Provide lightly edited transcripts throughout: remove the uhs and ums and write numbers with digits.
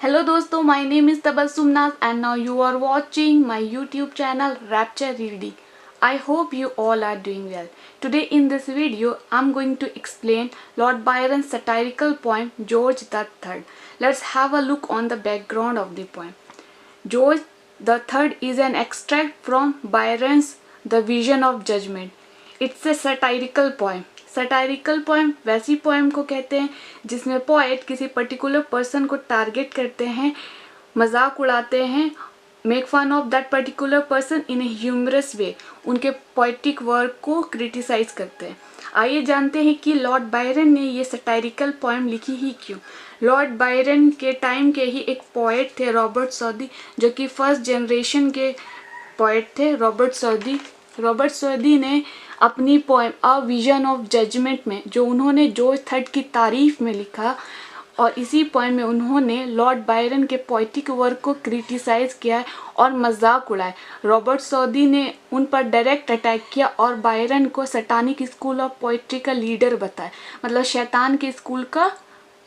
Hello दोस्तों, my name is Tabassum Naz and now you are watching my YouTube channel Rapture Reading. I hope you all are doing well. Today in this video, I'm going to explain Lord Byron's satirical poem George III. Let's have a look on the background of the poem. George III is an extract from Byron's The Vision of Judgment. It's a satirical poem. Satirical poem वैसी poem को कहते हैं जिसमें poet किसी particular person को target करते हैं, मजाक उड़ाते हैं, make fun of that particular person in a humorous way, उनके पोएटिक वर्क को क्रिटिसाइज करते हैं। आइए जानते हैं कि लॉर्ड बायरन ने ये सटायरिकल पोएम लिखी ही क्यों। लॉर्ड बायरन के टाइम के ही एक पोएट थे रॉबर्ट सऊदी, जो कि फर्स्ट जनरेशन के पोएट थे। रॉबर्ट सऊदी ने अपनी poem a vision of judgement में, जो उन्होंने जॉर्ज III की तारीफ में लिखा, और इसी पोएम में उन्होंने लॉर्ड बायरन के पोएटिक वर्क को क्रिटिसाइज किया है और मजाक उड़ाया। रॉबर्ट सऊदी ने उन पर डायरेक्ट अटैक किया और बायरन को सैटानिक स्कूल ऑफ पोएट्री का लीडर बताया, मतलब शैतान के स्कूल का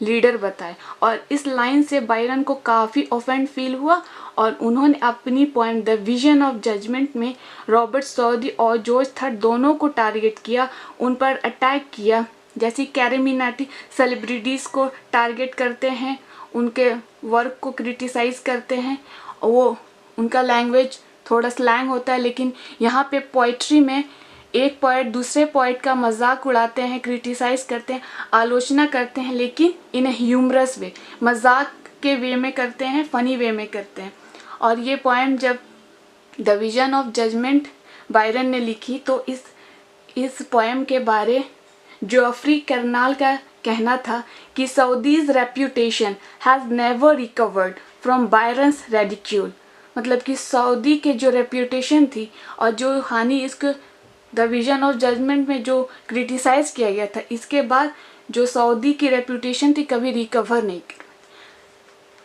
लीडर बताए। और इस लाइन से बायरन को काफ़ी ऑफेंड फील हुआ और उन्होंने अपनी poem the vision of judgement में रॉबर्ट सऊदी और जॉर्ज III दोनों को टारगेट किया, उन पर अटैक किया। जैसे कैरेमिनाटी सेलिब्रिटीज़ को टारगेट करते हैं, उनके वर्क को क्रिटिसाइज़ करते हैं, वो उनका लैंग्वेज थोड़ा स्लैंग होता है, लेकिन यहाँ पे पोइट्री में एक पोएट दूसरे पोएट का मजाक उड़ाते हैं, क्रिटिसाइज करते हैं, आलोचना करते हैं, लेकिन इन ह्यूमरस वे, मजाक के वे में करते हैं, फनी वे में करते हैं। और ये पोएम जब the vision of judgement Byron ने लिखी तो इस पोएम के बारे जोफ्री कर्नाल का कहना था कि Saudis reputation has never recovered from Byron's ridicule, मतलब कि सऊदी के जो रेप्यूटेशन थी और जो हानि इसको द विजन ऑफ जजमेंट में जो क्रिटिसाइज किया गया था, इसके बाद जो सऊदी की रेप्यूटेशन थी कभी रिकवर नहीं की।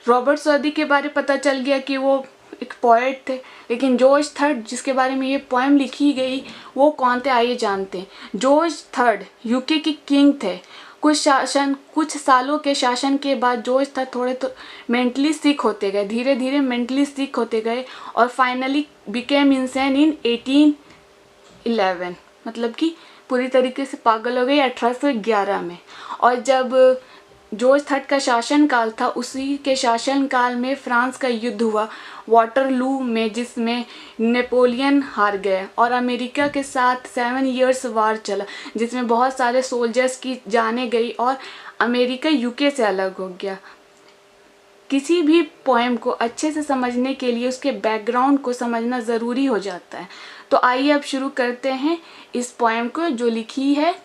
रॉबर्ट सऊदी के बारे पता चल गया कि वो एक पोएट थे, लेकिन जॉर्ज III जिसके बारे में ये पोएम लिखी गई वो कौन थे आइए जानते हैं। जॉर्ज III यूके के किंग थे। कुछ सालों के शासन के बाद जॉर्ज III थोड़े तो मेंटली सिक होते गए, धीरे धीरे मेंटली सिक होते गए और फाइनली बिकेम इंसेन इन 1811, मतलब कि पूरी तरीके से पागल हो गए 1811 में। और जब जॉर्ज III का शासनकाल था, उसी के शासनकाल में फ्रांस का युद्ध हुआ वाटरलू में, जिसमें नेपोलियन हार गए और अमेरिका के साथ 7 इयर्स वार चला, जिसमें बहुत सारे सोल्जर्स की जानें गई और अमेरिका यूके से अलग हो गया। किसी भी पोएम को अच्छे से समझने के लिए उसके बैकग्राउंड को समझना ज़रूरी हो जाता है। तो आइए अब शुरू करते हैं इस पोएम को, जो लिखी है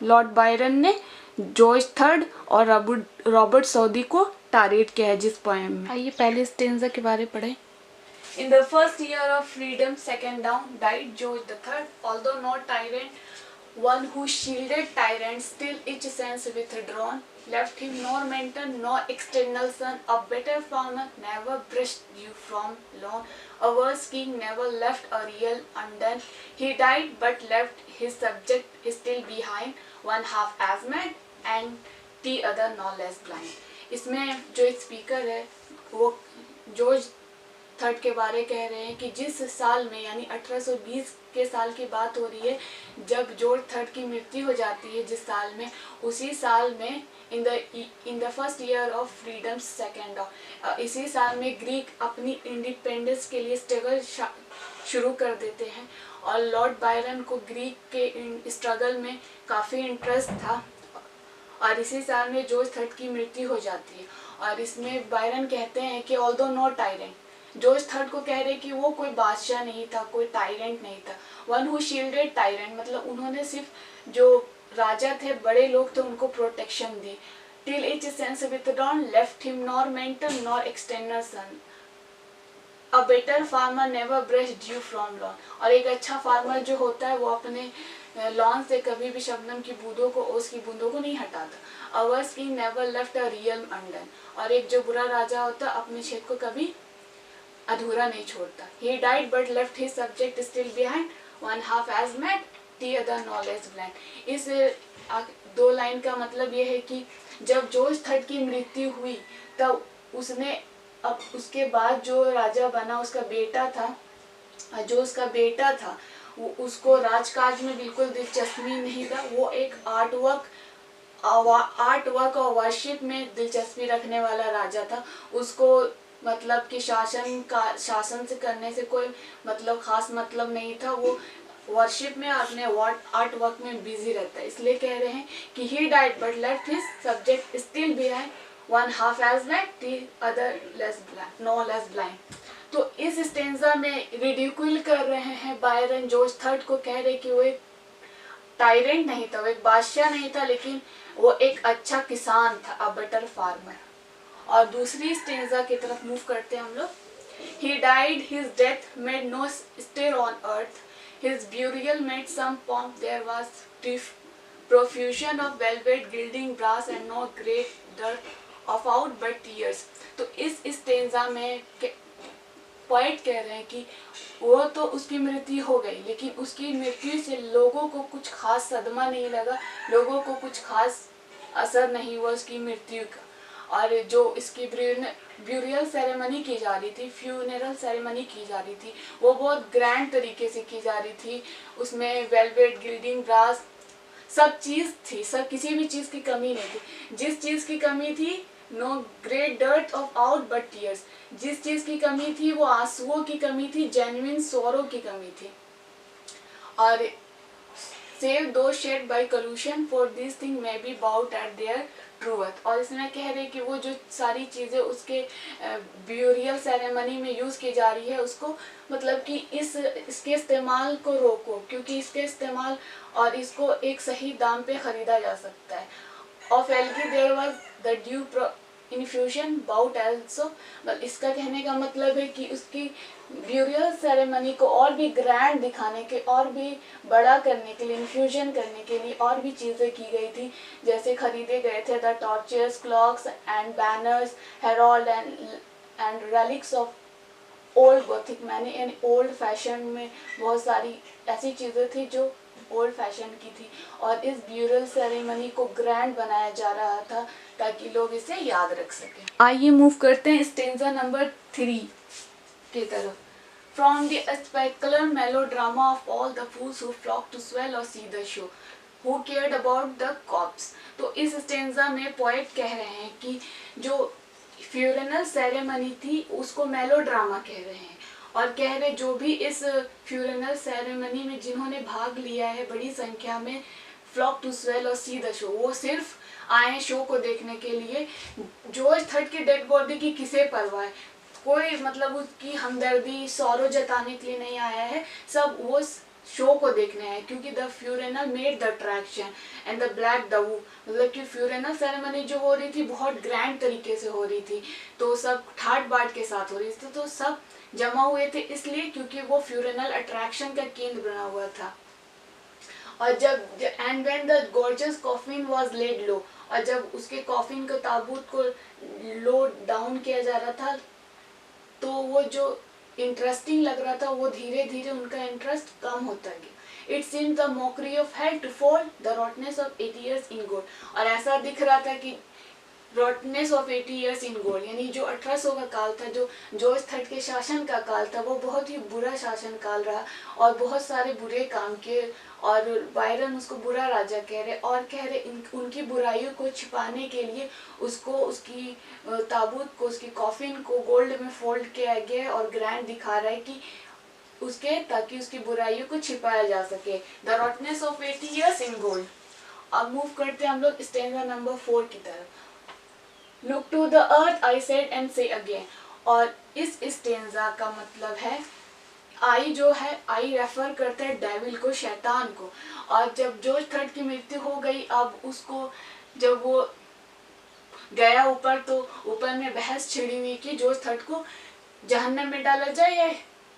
लॉर्ड बायरन ने जॉर्ज III और रॉबर्ट सऊदी को टारगेट किया है जिस पोएम में। आइए पहले स्टेंजा के बारे में पढ़ें। In the first year of freedom, second down, died George III, although not tyrant, one who shielded tyrants, still each sense withdrawn, left him nor mentor nor external son, a better farmer never brushed you from lawn, a worse king never left a real undone, he died but left his subject still behind, one half as mad and the other no less blind। इसमें जो एक speaker है वो George III के बारे कह रहे हैं कि जिस साल में, यानी 1820 के साल की बात हो रही है, जब जॉर्ज III की मृत्यु हो जाती है जिस साल में, उसी साल में in the first year of freedom second of, इसी साल में ग्रीक अपनी इंडिपेंडेंस के लिए स्ट्रगल शुरू कर देते हैं और लॉर्ड बायरन को ग्रीक के स्ट्रगल में काफ़ी इंटरेस्ट था और इसी साल में जॉर्ज III की मृत्यु हो जाती है। और इसमें बायरन कहते हैं कि although not tyrant, George III को कह रहे कि वो कोई बादशाह नहीं था, कोई टायरेंट नहीं था। वन हु शील्डेड टायरेंट, मतलब उन्होंने सिर्फ जो राजा थे, बड़े लोग थे, उनको प्रोटेक्शन दी। Till each sense withdrawn, left him nor mentor nor external sun, a better farmer never brushed you from lawn, और एक अच्छा फार्मर जो होता है वो अपने लॉन से कभी भी शबनम की बूंदों को, ओस की बूंदों को नहीं हटाता। A worse king never left a realm undone, और एक जो बुरा राजा होता है अपने क्षेत्र को कभी अधूरा नहीं छोड़ता। He died but left his subject still behind, one half as mad, the other no less blind। इस दो लाइन का मतलब ये है कि जब जॉर्ज III की मृत्यु हुई तब उसने अब उसके बाद जो राजा बना उसका बेटा था, जो उसका बेटा था वो उसको राजकाज में बिल्कुल दिलचस्पी नहीं था। वो एक आर्ट वर्क और वर्शिप में दिलचस्पी रखने वाला राजा था। उसको मतलब कि शासन से करने से कोई मतलब खास मतलब नहीं था। वो वर्शिप में अपने आर्ट वर्क में बिजी रहता है। इसलिए कह रहे हैं कि he died but left his subject still behind, one half as blind the other less blind. तो इस स्टेंजा में रिडिक्यूल कर रहे हैं बायरन जॉर्ज थर्ड को, कह रहे कि वो एक टायरेंट नहीं था, वो एक बादशाह नहीं था, लेकिन वो एक अच्छा किसान था, अ बेटर फार्मर। और दूसरी स्टेंजा की तरफ मूव करते हैं हम लोग। He died, his death made no stir on earth, his burial made some pomp, there was profusion of velvet, gilding, brass and no great dirt of out but tears। तो इस stanza में poet कह रहे हैं कि वो तो उसकी मृत्यु हो गई, लेकिन उसकी मृत्यु से लोगों को कुछ खास सदमा नहीं लगा, लोगों को कुछ खास असर नहीं हुआ उसकी मृत्यु का। और जो इसकी ब्यूरियल सेरेमनी की जा रही थी, फ्यूनरल सेरेमनी की जा रही थी, वो बहुत ग्रैंड तरीके से की जा रही थी। उसमें वेलवेट, गिल्डिंग, ब्रास सब चीज़ थी, सब किसी भी चीज़ की कमी नहीं थी। जिस चीज़ की कमी थी, no great dirt of out but tears, जिस चीज़ की कमी थी वो आंसुओं की कमी थी, जेन्युइन सोरो की कमी थी। और सेव दो shed by collusion for this thing may be about at their truth. और इसमें कह रहे कि वो जो सारी चीज़ें उसके ब्यूरियल सेरेमनी में यूज़ की जा रही है, उसको मतलब कि इसके इस्तेमाल को रोको, क्योंकि इसके इस्तेमाल और इसको एक सही दाम पे ख़रीदा जा सकता है। Of elegy there was the due infusion bought also. इसका कहने का मतलब है कि उसकी ब्यूरियल सेरेमनी को और भी ग्रैंड दिखाने के, और भी बड़ा करने के लिए, इन्फ्यूजन करने के लिए और भी चीज़ें की गई थी। जैसे खरीदे गए थे the tortures, clocks and banners, Harold and relics of old Gothic मैंने यानी ओल्ड फैशन में बहुत सारी ऐसी चीज़ें थी जो ओल्ड फैशन की थी। और इस ब्यूरल सेरेमनी को ग्रैंड बनाया जा रहा था ताकि लोग इसे याद रख सकें। आइए मूव करते हैं स्टेंजा नंबर 3 की तरफ। From the spectacular melodrama of all the fools who flocked to swell or see the show, who cared about the corpse। तो इस स्टेंजा में पोएट कह रहे हैं कि जो फ्यूनरल सेरेमनी थी उसको मेलोड्रामा कह रहे हैं, और कह रहे जो भी इस फ्यूनरल सेरेमनी में जिन्होंने भाग लिया है बड़ी संख्या में, फ्लॉक टू स्वेल और सी द शो, वो सिर्फ आए शो को देखने के लिए। जॉर्ज थर्ड की डेड बॉडी की किसे परवाह है, कोई मतलब उसकी हमदर्दी सौरो जताने के लिए नहीं आया है, सब वो शो को देखने हैं। क्योंकि the funeral made the attraction and the black the woo, मतलब कि फ्यूनरल सेरेमनी जो हो रही थी बहुत ग्रैंड तरीके से हो रही थी, तो सब ठाट बाट के साथ हो रही थी, तो सब जमा हुए थे इसलिए क्योंकि वो फ्यूनरल अट्रैक्शन का केंद्र बना हुआ था। और जब and when the gorgeous coffin was laid low, और जब उसके कॉफिन को, ताबूत को लो डाउन किया जा रहा था, तो वो जो इंटरेस्टिंग लग रहा था वो धीरे धीरे उनका इंटरेस्ट कम होता गया। It seemed the mockery of hell to fold the rottenness of 80 years in gold. और ऐसा दिख रहा था कि rottenness of 80 years in gold, यानी जो 1800 का काल था, जो जॉर्ज थर्ड के शासन का काल था, वो बहुत ही बुरा शासन काल रहा और बहुत सारे बुरे काम किए। और बायरन उसको बुरा राजा कह रहे, और कह रहे उनकी बुराइयों को छिपाने के लिए उसको, उसकी ताबूत को, उसकी कॉफिन को गोल्ड में फोल्ड किया गया और ग्रैंड दिखा रहा है कि उसके, ताकि उसकी बुराइयों को छिपाया जा सके। The rottenness of 80 years in gold. अब मूव करते हैं हम लोग स्टेंजा नंबर 4 की तरफ। Look to the earth I said and say again. और इस स्टेंजा का मतलब है, आई जो है, आई रेफर करते हैं डेविल को, शैतान को। और जब जॉर्ज थर्ड की मृत्यु हो गई, अब उसको जब वो गया ऊपर, तो ऊपर में बहस छिड़ी हुई कि जॉर्ज थर्ड को जहन्नम में डाला जाए या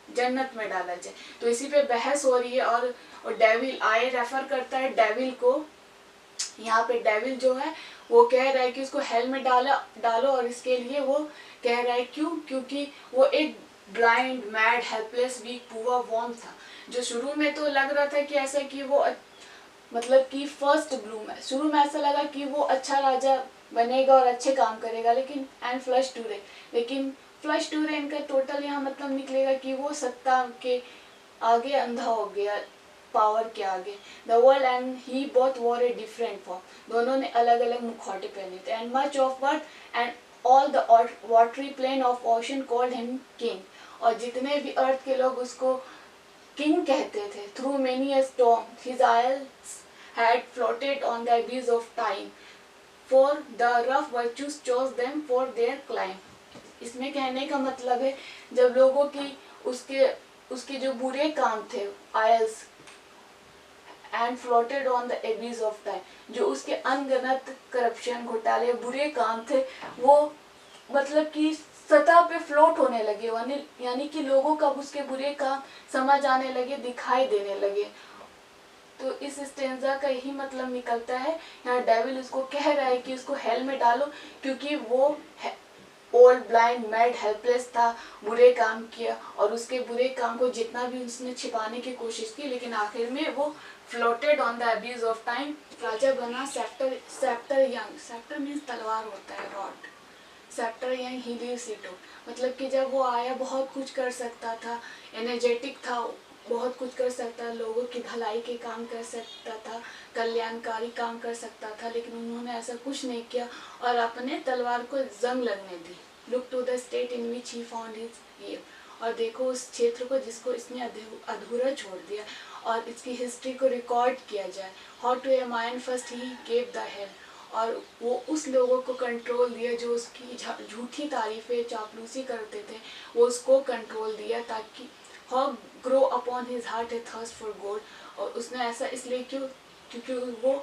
जन्नत में डाला जाए, तो इसी पे बहस हो रही है। और डेविल, आई रेफर करता है डेविल को। यहाँ पे डेविल जो है वो कह रहा है कि उसको हेल में डालो, और इसके लिए वो कह रहा है क्यों, क्योंकि वो एक blind, mad, helpless, weak, poor worm था। जो शुरू में तो लग रहा था कि ऐसा कि वो मतलब कि फर्स्ट ब्लूम है, शुरू में ऐसा लगा कि वो अच्छा राजा बनेगा और अच्छे काम करेगा, लेकिन एंड फ्लश टू रेन, लेकिन फ्लश टू रेन का टोटल यहाँ मतलब निकलेगा कि वो सत्ता के आगे अंधा हो गया, पावर के आगे। The world and he both wore a different form, दोनों ने अलग अलग मुखौटे पहने थे। And much of earth and all the watery plain of ocean called him king, और जितने भी अर्थ के लोग उसको किंग कहते थे। Through many a storm his isles had floated on the abyss of time, for the rough virtues chose them for their clime. इसमें कहने का मतलब है जब लोगों की उसके जो बुरे काम थे, isles and floated on the abyss of time, जो उसके अनगिनत करप्शन, घोटाले, बुरे काम थे, वो मतलब कि सतह पे फ्लोट होने लगे, यानी कि लोगों का उसके बुरे काम समझ आने लगे, दिखाई देने लगे। तो इस स्टेंजा का यही मतलब निकलता है। यहाँ डेविल उसको कह रहा है कि उसको हेल में डालो, क्योंकि वो ओल्ड, ब्लाइंड, मैड, हेल्पलेस था, बुरे काम किया, और उसके बुरे काम को जितना भी उसने छिपाने की कोशिश की, लेकिन आखिर में वो floated on the abyss of time. राजा बना सेप्टर यंग, सेप्टर मीन्स तलवार होता है, rod, sceptre young he leaves it, मतलब कि जब वो आया बहुत कुछ कर सकता था, एनर्जेटिक था, बहुत कुछ कर सकता था, लोगों की भलाई के काम कर सकता था, कल्याणकारी काम कर सकता था, लेकिन उन्होंने ऐसा कुछ नहीं किया और अपने तलवार को जंग लगने दी। Look to the state in which he found his here, और देखो उस क्षेत्र को जिसको इसने अधूरा छोड़ दिया, और इसकी हिस्ट्री को रिकॉर्ड किया जाए। How to a mind first he gave the hell, और वो उस लोगों को कंट्रोल दिया जो उसकी झूठी तारीफें, चापलूसी करते थे, वो उसको कंट्रोल दिया, ताकि how grow upon his heart a thirst for gold, और उसने ऐसा इसलिए क्योंकि वो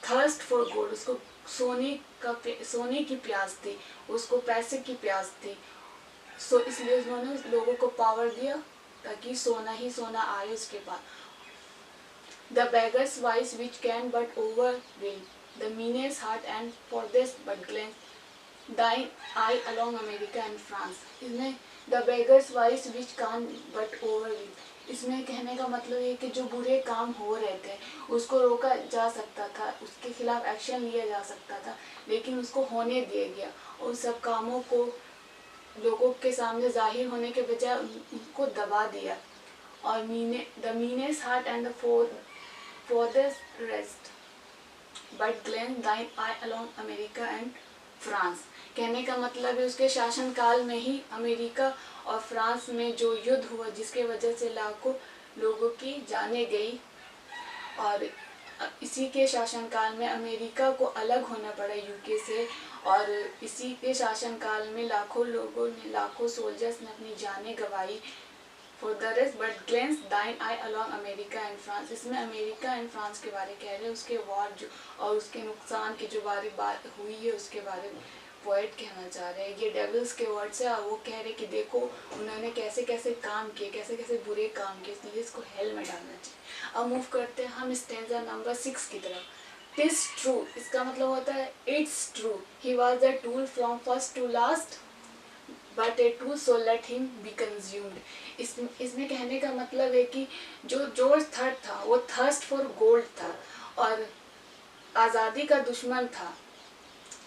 थर्स्ट फॉर गोल्ड, उसको सोने की प्यास थी, उसको पैसे की प्यास थी। सो इसलिए उन्होंने उस लोगों को पावर दिया ताकि सोना ही सोना आए उसके पास। The beggar's vice which can but overwhelm the meanest heart and for this but glance thine eye along America and France. इसमें the beggar's vice which can but overwhelm, इसमें कहने का मतलब है कि जो बुरे काम हो रहे थे उसको रोका जा सकता था, उसके खिलाफ एक्शन लिया जा सकता था, लेकिन उसको होने दिया गया। उन सब कामों को लोगों के सामने जाहिर होने के बजाय उनको दबा दिया। और the meanest heart and the farthest rest but glance thine eye along America and France. कहने का मतलब है उसके शासनकाल में ही अमेरिका और फ्रांस में जो युद्ध हुआ, जिसके वजह से लाखों लोगों की जानें गई, और इसी के शासनकाल में अमेरिका को अलग होना पड़ा यूके से, और इसी के शासनकाल में लाखों लोगों ने, लाखों सोल्जर्स ने अपनी जानें गंवाई। For the rest but glance thine I along America and France, इसमें अमेरिका एंड फ्रांस के बारे कह रहे हैं, उसके वॉर जो और उसके नुकसान की जो बात हुई है उसके बारे में पोएट कहना चाह रहे हैं। ये डेविल्स के वर्ड्स है, और वो कह रहे कि देखो उन्होंने कैसे कैसे काम किए, कैसे कैसे बुरे काम किए, इसलिए इसको हेल में डालना चाहिए। अब मूव करते हैं हम स्टेंजा नंबर 6 की तरफ। टिस ट्रू, इसका मतलब होता है it's true, he was the tool from first to last but a true so let him be consumed. इसमें कहने का मतलब है कि जो जॉर्ज थर्ड था वो थर्स्ट फॉर गोल्ड था और आज़ादी का दुश्मन था।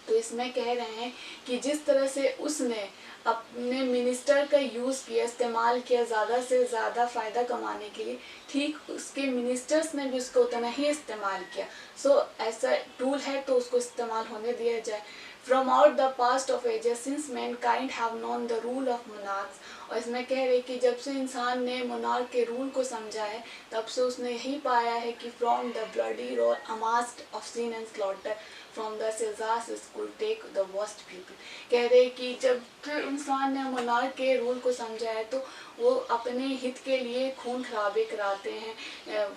तो इसमें कह रहे हैं कि जिस तरह से उसने अपने मिनिस्टर का यूज़ किया, इस्तेमाल किया ज़्यादा से ज़्यादा फ़ायदा कमाने के लिए, ठीक उसके मिनिस्टर्स ने भी उसको उतना ही इस्तेमाल किया। सो ऐसा टूल है तो उसको इस्तेमाल होने दिया जाए। From out the past of ages since mankind have known the rule of monarchs, और इसमें कह रहे कि जब से इंसान ने मोनार्क के रूल को समझा है तब से उसने यही पाया है कि from the bloody roll amassed of sin and slaughter from the सेजास school take the worst people. कह रहे कि जब फिर इंसान ने मोनार्क के रूल को समझा है तो वो अपने हित के लिए खून खराबे कराते हैं,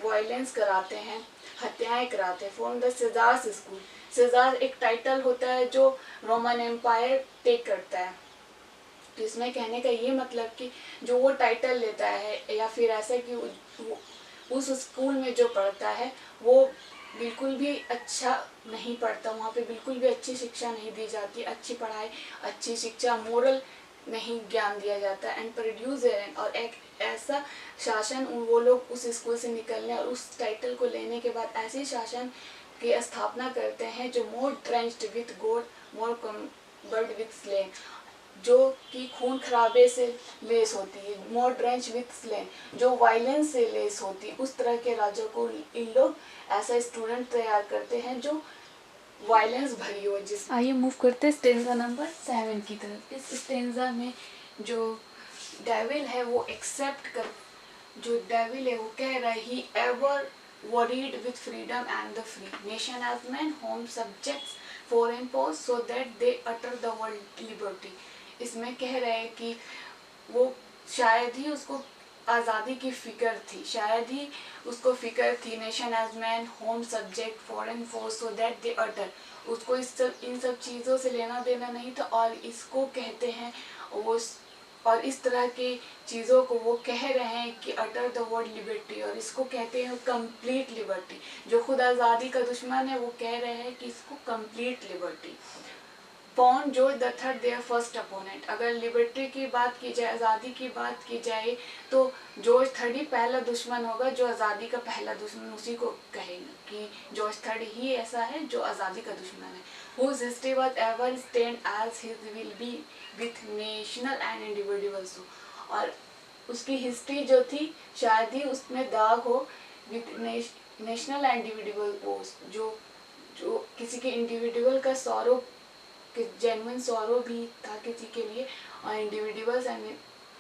वायलेंस कराते हैं, हत्याएं कराते हैं। फ्रॉम द सेजास स्कूल, सेजार एक टाइटल होता है जो रोमन एम्पायर टेक करता है। तो इसमें कहने का ये मतलब कि जो वो टाइटल लेता है या फिर ऐसा कि उस स्कूल में जो पढ़ता है वो बिल्कुल भी अच्छा नहीं पढ़ता, वहाँ पे बिल्कुल भी अच्छी शिक्षा नहीं दी जाती, अच्छी पढ़ाई, अच्छी शिक्षा, मोरल नहीं ज्ञान दिया जाता एंड प्रोड्यूस और एक ऐसा शासन वो लोग उस स्कूल से निकलने और उस टाइटल को लेने के बाद ऐसे शासन की स्थापना करते हैं जो more trenched with gold more cumbered with slain, जो कि खून खराबे से लेस होती है, मोर ड्रेंच विथ स्लेन, जो वायलेंस से लेस होती है। उस तरह के राजा को इन लोग ऐसा स्टूडेंट तैयार करते हैं जो वायलेंस भरी हो। जिस आइए मूव करते हैं स्टेंजा नंबर 7 की तरफ। इस स्टेंजा में जो डेविल है वो एक्सेप्ट कर, जो डेविल है वो कह रहा है, he ever worried with freedom and the free nation as men home subjects foreign foes so that they utter the word liberty। इसमें कह रहे हैं कि वो शायद ही उसको आज़ादी की फिक्र थी, शायद ही उसको फिक्र थी nation as man home subject foreign force so that they utter, उसको इन सब चीज़ों से लेना देना नहीं था। और इसको कहते हैं वो, और इस तरह के चीज़ों को वो कह रहे हैं कि अटर द वर्ड लिबर्टी, और इसको कहते हैं कंप्लीट लिबर्टी। जो खुद आज़ादी का दुश्मन है वो कह रहे हैं कि इसको complete liberty. Pawn George the third their first opponent. अगर लिबर्टी की बात की जाए, आज़ादी की बात की जाए, तो जॉर्ज थर्ड ही पहला दुश्मन होगा जो आज़ादी का पहला दुश्मन, उसी को कहेंगे कि जॉर्ज थर्ड ही ऐसा है जो आज़ादी का दुश्मन है। Whose history was ever stained as his will be with national and individual so। और उसकी हिस्ट्री जो थी शायद ही उसमें दाग हो विथ नेशनल एंड इंडिविजुअल वोस, जो किसी के इंडिविजुअल का सौरव, जेन्युइन सौरव भी था किसी के लिए, और individuals and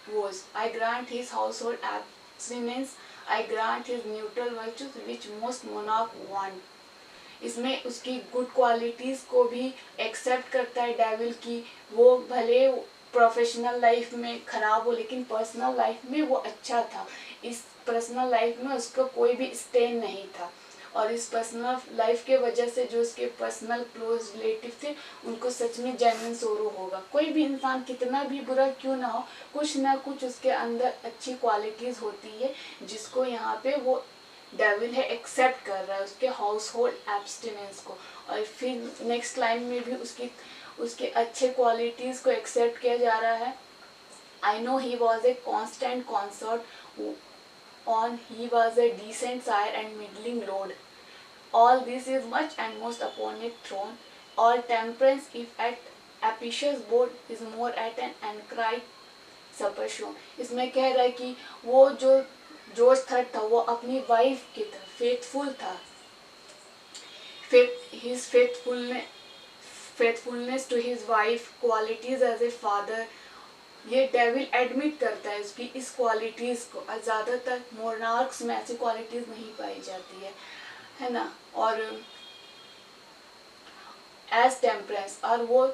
woes. I grant his household abstinence, I grant his neutral virtues which most monarch want. इसमें उसकी गुड क्वालिटीज़ को भी एक्सेप्ट करता है डेविल की, वो भले प्रोफेशनल लाइफ में ख़राब हो लेकिन पर्सनल लाइफ में वो अच्छा था। इस पर्सनल लाइफ में उसका कोई भी स्टेन नहीं था, और इस पर्सनल लाइफ के वजह से जो उसके पर्सनल क्लोज रिलेटिव थे उनको सच में जेन्युइन सोरो होगा। कोई भी इंसान कितना भी बुरा क्यों ना हो, कुछ ना कुछ उसके अंदर अच्छी क्वालिटीज़ होती है जिसको यहाँ पे वो डेविल है एक्सेप्ट कर रहा है, उसके हाउस होल्ड एब्सटिनेंस को। और फिर नेक्स्ट लाइन में भी उसके अच्छे क्वालिटीज़ को एक्सेप्ट किया जा रहा है। I know he was a constant consort on, he was a decent sire and middling lord, all this is much and most upon a throne, all temperance if at apicious board is more at an ancrite supper shown। इसमें कह रहा है कि वो जो George third था वो अपनी वाइफ की तरफ फेथफुल था, his faithfulness to his wife, qualities as a father, ये डेविल एडमिट करता है उसकी इस क्वालिटीज़ को। ज़्यादातर मोनार्क्स में ऐसी क्वालिटीज़ नहीं पाई जाती है ना। और एज टेम्परेंस, और वो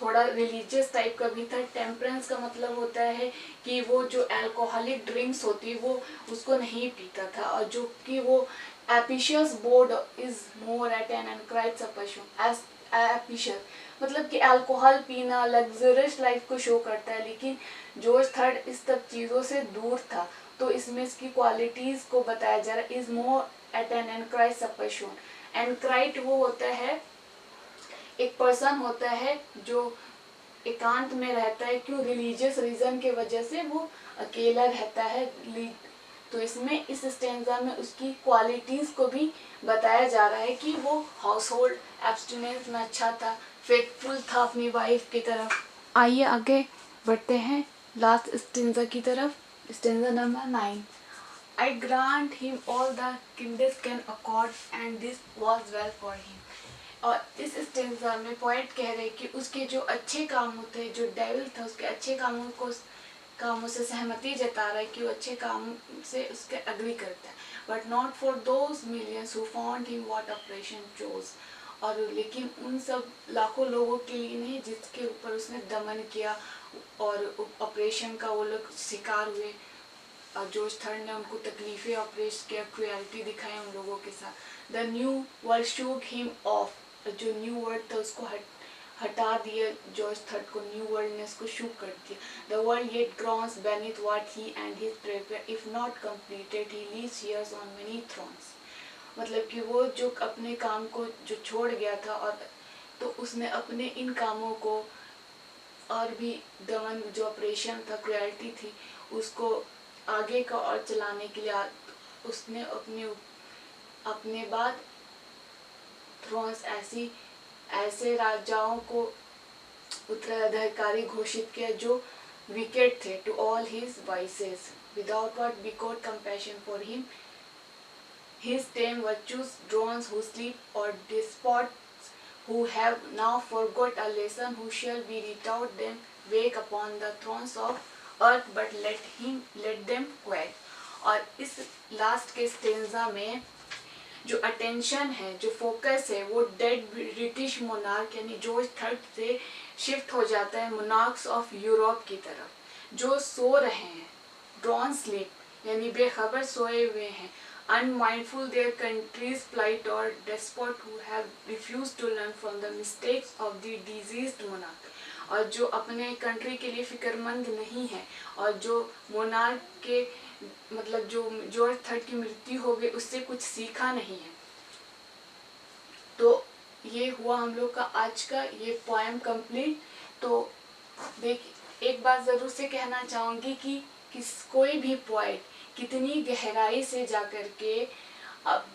थोड़ा रिलीजियस टाइप का भी था। टेम्परेंस का मतलब होता है कि वो जो अल्कोहलिक ड्रिंक्स होती है वो उसको नहीं पीता था, और जो कि वो Apicius board is more at an anchorite सपशो। एज एपिशियस मतलब कि अल्कोहल पीना लग्जरियस लाइफ को शो करता है, लेकिन जॉर्ज थर्ड इस सब चीज़ों से दूर था। तो इसमें इसकी क्वालिटीज़ को बताया जा रहा है। Is more at an anchorite सपशोन। एनक्राइट वो होता है, एक पर्सन होता है जो एकांत में रहता है, क्यों, रिलीजियस रीजन के वजह से वो अकेला रहता है। तो इसमें इस स्टेंजा में उसकी क्वालिटीज़ को भी बताया जा रहा है कि वो हाउस होल्ड एब्स्टिनेंस में अच्छा था, फेथफुल था अपनी वाइफ की तरफ। आइए आगे बढ़ते हैं लास्ट स्टेंजा की तरफ। Stanza number 9। I grant him all the kingdoms can accord and this was well for him। और इस स्टेंजा में पोएट कह रहे कि उसके जो अच्छे काम होते हैं, जो डेविल था उसके अच्छे कामों से सहमति जता रहा है कि वो अच्छे काम से उसके अग्री करता है। But not for those millions who found him what operation chose. और लेकिन उन सब लाखों लोगों के लिए नहीं जिसके ऊपर उसने दमन किया और ऑपरेशन का वो लोग शिकार हुए। और जॉर्ज थर्ड ने उनको तकलीफें ऑपरेशन किया, क्रुएलिटी दिखाई उन लोगों के साथ। The new world shook him off, जो न्यू वर्ल्ड था उसको हटा दिया जॉर्ज थर्ड को, न्यू वर्ल्ड ने उसको शूक कर दिया। The world yet groans beneath what he and his prefer if not completed he leaves heirs on many thrones. मतलब कि वो जो अपने काम को जो छोड़ गया था, और तो उसने अपने इन कामों को और भी दमन, जो ऑपरेशन था, क्रुएलिटी थी, उसको आगे का और चलाने के लिए उसने अपने बाद थ्रोन्स ऐसे राजाओं को उत्तराधिकारी घोषित किया जो wicked थे to all his vices without what we got compassion for him. His tame virtues, drones who sleep, or despots who have now forgot a lesson, who shall be retaught them, wake upon the thrones of earth, but let them quake. और इस last के stanza में जो attention है, जो focus है, वो dead British monarch यानी जॉर्ज थर्ड से शिफ्ट हो जाता है मोनार्क्स ऑफ यूरोप की तरफ जो सो रहे हैं, ड्रॉन स्लीप यानी बेखबर सोए हुए हैं, unmindful their country's plight, or despot who have refused to learn from the mistakes of the diseased monarch, और जो अपने कंट्री के लिए फिक्रमंद नहीं है और जो मोनार्क के मतलब जो जॉर्ज थर्ड की मृत्यु हो गई उससे कुछ सीखा नहीं है। तो ये हुआ हम लोग का आज का ये पोएम कंप्लीट। तो देखिए एक बात ज़रूर से कहना चाहूँगी कि कोई भी पोएट कितनी गहराई से जाकर के अब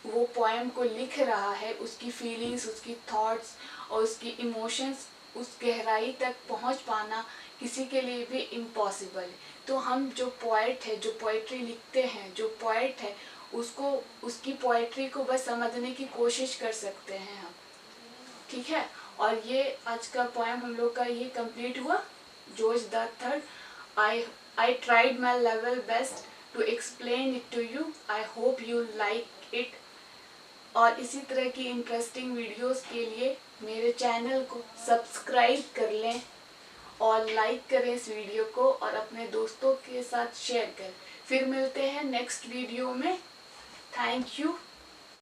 वो पोएम को लिख रहा है, उसकी फीलिंग्स, उसकी थॉट्स और उसकी इमोशंस उस गहराई तक पहुंच पाना किसी के लिए भी इम्पॉसिबल है। तो हम जो पोएट है, जो पोएट्री लिखते हैं, जो पोएट है, उसको उसकी पोएट्री को बस समझने की कोशिश कर सकते हैं हम, ठीक है। और ये आज का पोएम हम लोग का ये कंप्लीट हुआ, George the third. I tried my level best to explain it to you. I hope you like it. और इसी तरह की इंटरेस्टिंग वीडियोस के लिए मेरे चैनल को सब्सक्राइब कर लें और लाइक करें इस वीडियो को और अपने दोस्तों के साथ शेयर करें। फिर मिलते हैं नेक्स्ट वीडियो में। Thank you.